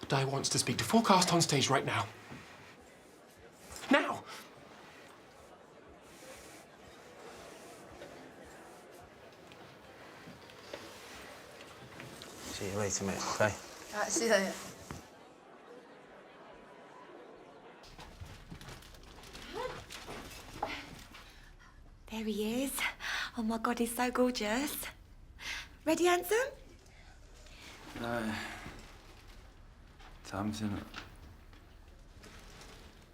Di wants to speak to full cast on stage right now. Now! See you later, mate, okay? All right, see you later. There he is. Oh, my God, he's so gorgeous. Ready, handsome? No. Time's in it.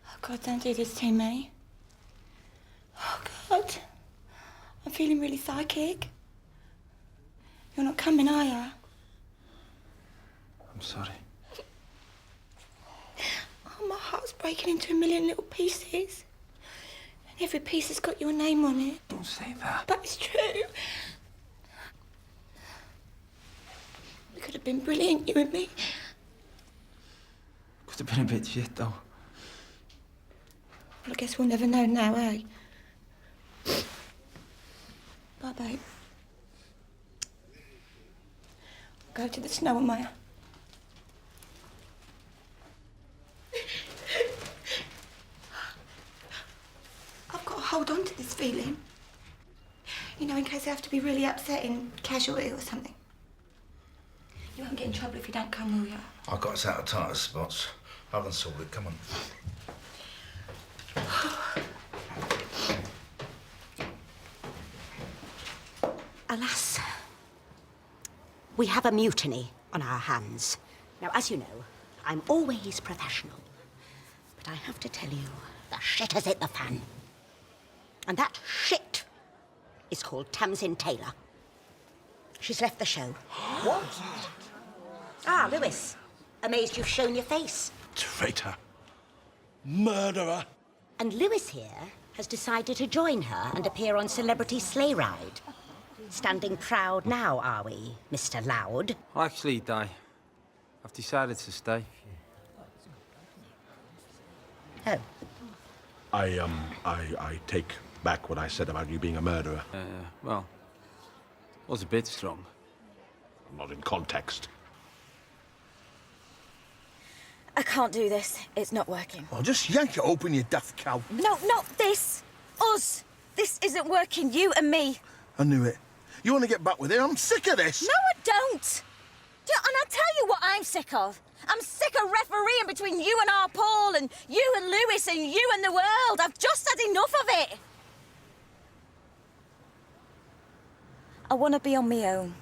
Oh, God, don't do this to me. Oh, God. I'm feeling really psychic. You're not coming, are you? I'm sorry. Oh, my heart's breaking into a million little pieces. And every piece has got your name on it. Don't say that. But it's true. We could have been brilliant, you and me. Could have been a bit shit, though. Well, I guess we'll never know now, eh? Bye, babe. Go to the snow on my... I've got to hold on to this feeling. You know, in case I have to be really upsetting casualty or something. You won't get in trouble if you don't come, will you? I got us out of tighter spots. I can sort it. Come on. Alas, we have a mutiny on our hands. Now, as you know, I'm always professional. But I have to tell you, the shit has hit the fan. And that shit is called Tamsin Taylor. She's left the show. What? Ah, Lewis. Amazed you've shown your face. Traitor. Murderer. And Lewis here has decided to join her and appear on Celebrity Sleigh Ride. Standing proud now, are we, Mr. Loud? Well, actually, Di, I've decided to stay. Oh. I take back what I said about you being a murderer. Well, was a bit strong. Not in context. I can't do this. It's not working. Oh, just yank it open, you daft cow. No, not this. Us. This isn't working. You and me. I knew it. You want to get back with it? I'm sick of this. No, I don't. And I'll tell you what I'm sick of. I'm sick of refereeing between you and our Paul and you and Lewis and you and the world. I've just had enough of it. I want to be on my own.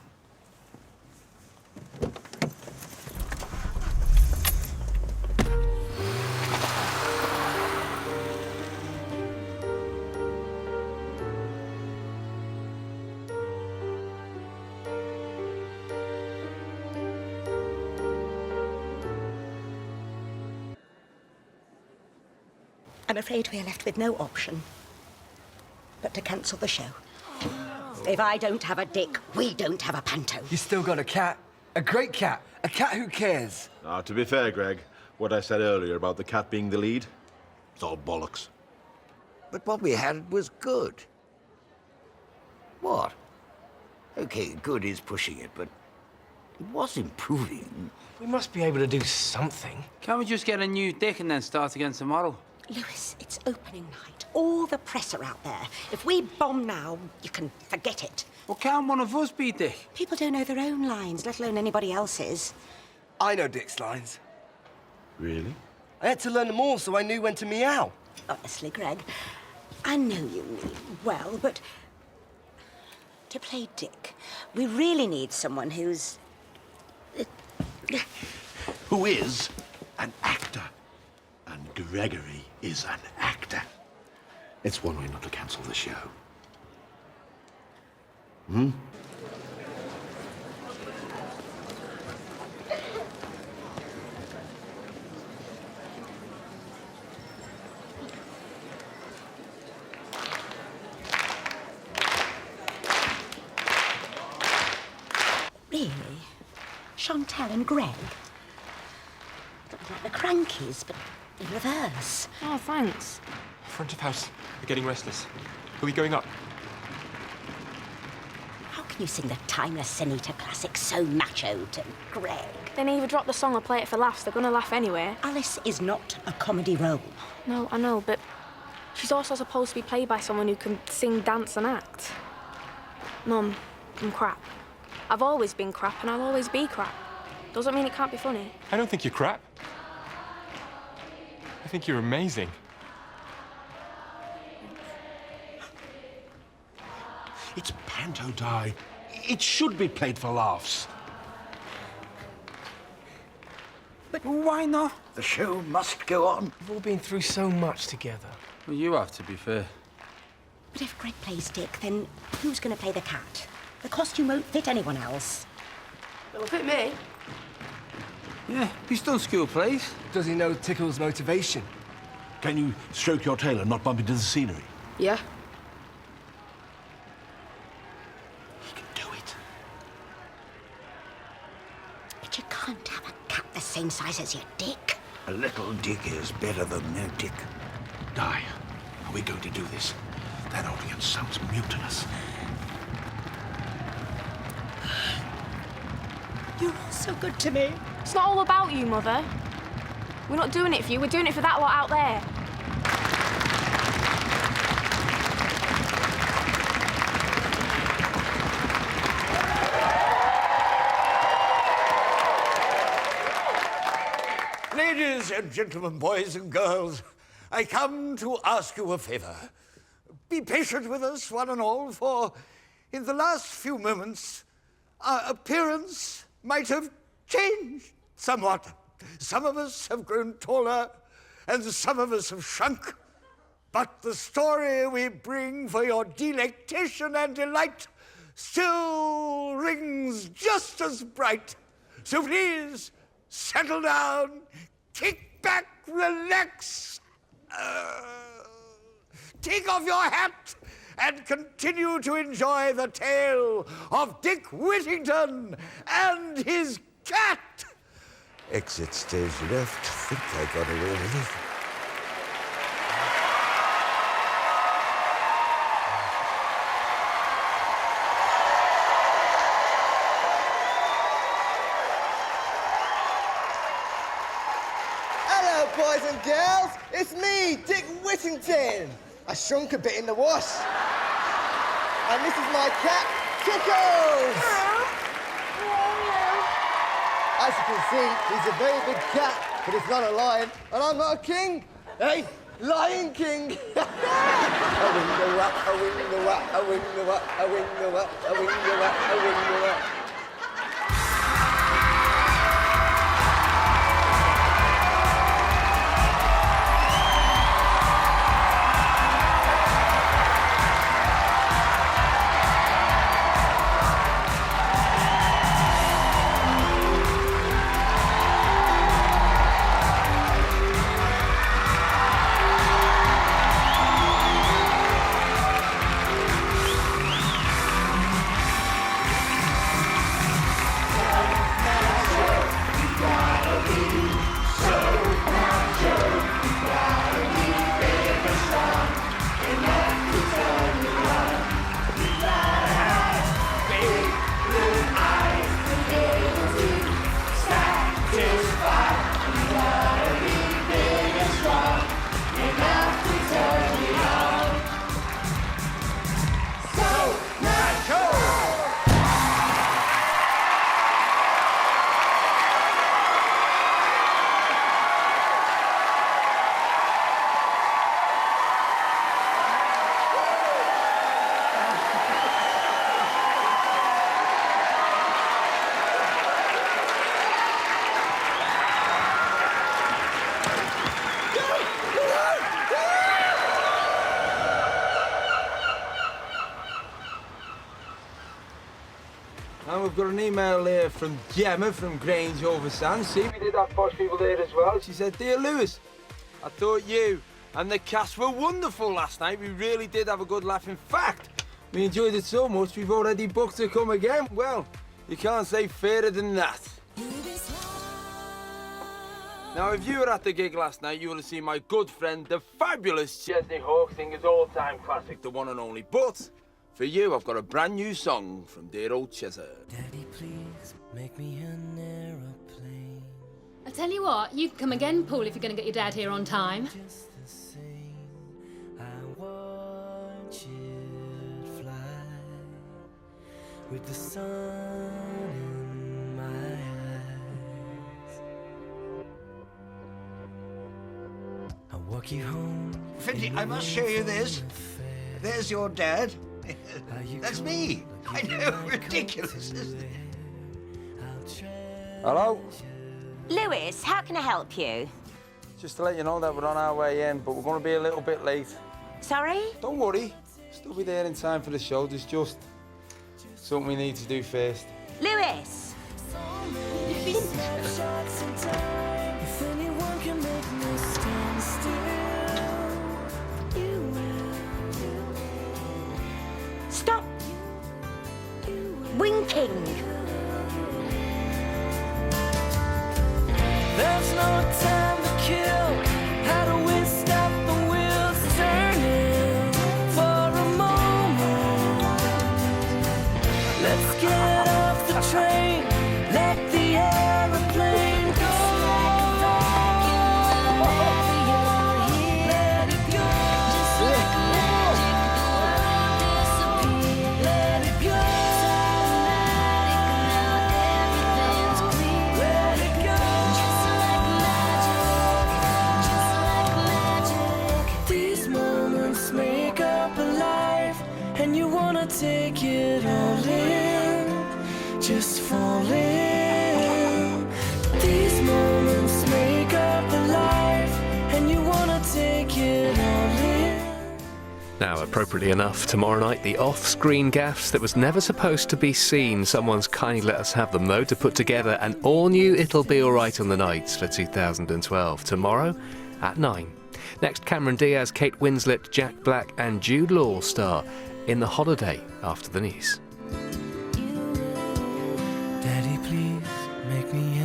I'm afraid we are left with no option but to cancel the show. If I don't have a Dick, we don't have a Panto. You still got a cat. A great cat. A cat who cares. To be fair, Greg, what I said earlier about the cat being the lead, it's all bollocks. But what we had was good. What? Okay, good is pushing it, but it was improving. We must be able to do something. Can't we just get a new Dick and then start again tomorrow? Lewis, it's opening night. All the press are out there. If we bomb now, you can forget it. Well, can't one of us be Dick? People don't know their own lines, let alone anybody else's. I know Dick's lines. Really? I had to learn them all so I knew when to meow. Honestly, Greg, I know you mean well, but to play Dick, we really need someone who's... Who is an actor. And Gregory is an actor. It's one way not to cancel the show. Hmm? Really? Chantal and Greg? Like the Crankies, but in reverse. Oh, thanks. Front of house. We're getting restless. Are we going up? How can you sing the timeless Senita classic so macho to Greg? They neither drop the song or play it for laughs. They're gonna laugh anyway. Alice is not a comedy role. No, I know, but she's also supposed to be played by someone who can sing, dance and act. Mum, I'm crap. I've always been crap and I'll always be crap. Doesn't mean it can't be funny. I don't think you're crap. I think you're amazing. It's Panto, Di. It should be played for laughs. But why not? The show must go on. We've all been through so much together. Well, you have, to be fair. But if Greg plays Dick, then who's going to play the cat? The costume won't fit anyone else. It'll fit me. Yeah, he's done school plays. Does he know Tickle's motivation? Can you stroke your tail and not bump into the scenery? Yeah. He can do it. But you can't have a cat the same size as your Dick. A little Dick is better than no Dick. Di, are we going to do this? That audience sounds mutinous. You're all so good to me. It's not all about you, Mother. We're not doing it for you. We're doing it for that lot out there. Ladies and gentlemen, boys and girls, I come to ask you a favor. Be patient with us, one and all, for in the last few moments, our appearance might have changed somewhat. Some of us have grown taller, and some of us have shrunk. But the story we bring for your delectation and delight still rings just as bright. So please, settle down, kick back, relax, take off your hat, and continue to enjoy the tale of Dick Whittington and his cat. Exit stage left. Think I got away with it. Hello, boys and girls. It's me, Dick Whittington. I shrunk a bit in the wash. And this is my cat, Tickles. As you can see, he's a very big cat, but he's not a lion, and I'm not a king. Hey, Lion King. A wing-a-wap, a wing-a-wap, a wing-a-wap, a wing-a-wap, a wing-a-wap, a wing-a-wap. got an email here from Gemma from Grange over Sands. See, we did have posh people there as well. She said, "Dear Lewis, I thought you and the cast were wonderful last night. We really did have a good laugh. In fact, we enjoyed it so much we've already booked to come again." Well, you can't say fairer than that. Now, if you were at the gig last night, you would have seen my good friend, the fabulous Chesney Hawkes, sing his all-time classic, the one and only. But for you, I've got a brand new song from dear old Chesser. Daddy, please make me an aeroplane. I tell you what, you can come again, Paul, if you're going to get your dad here on time. Just the same, I want you to fly with the sun in my eyes. I'll walk you home. Finty, I must show you this. There's your dad. That's me. I know, ridiculous, isn't it? Hello? Lewis, how can I help you? Just to let you know that we're on our way in, but we're going to be a little bit late. Sorry? Don't worry. Still be there in time for the show. There's just something we need to do first. Lewis! If anyone can make me stand still, you will. Stop winking. There's no time to kill. How do we stop the wheels turning for a moment? Let's get off the train. Let the aeroplane go. Let it go. Just like magic, disappear. Let it go. Everything's clear. Let it go. Just like magic. These moments make up a life, and you wanna take it all in. Just fall in. These moments make up a life, and you wanna take it all in. Now, appropriately enough, tomorrow night, the off-screen gaffes that was never supposed to be seen. Someone's kindly let us have them, though, to put together an all-new It'll Be Alright on the Nights for 2012. Tomorrow at 9. Next, Cameron Diaz, Kate Winslet, Jack Black and Jude Law star in The Holiday after the news. Daddy, please make me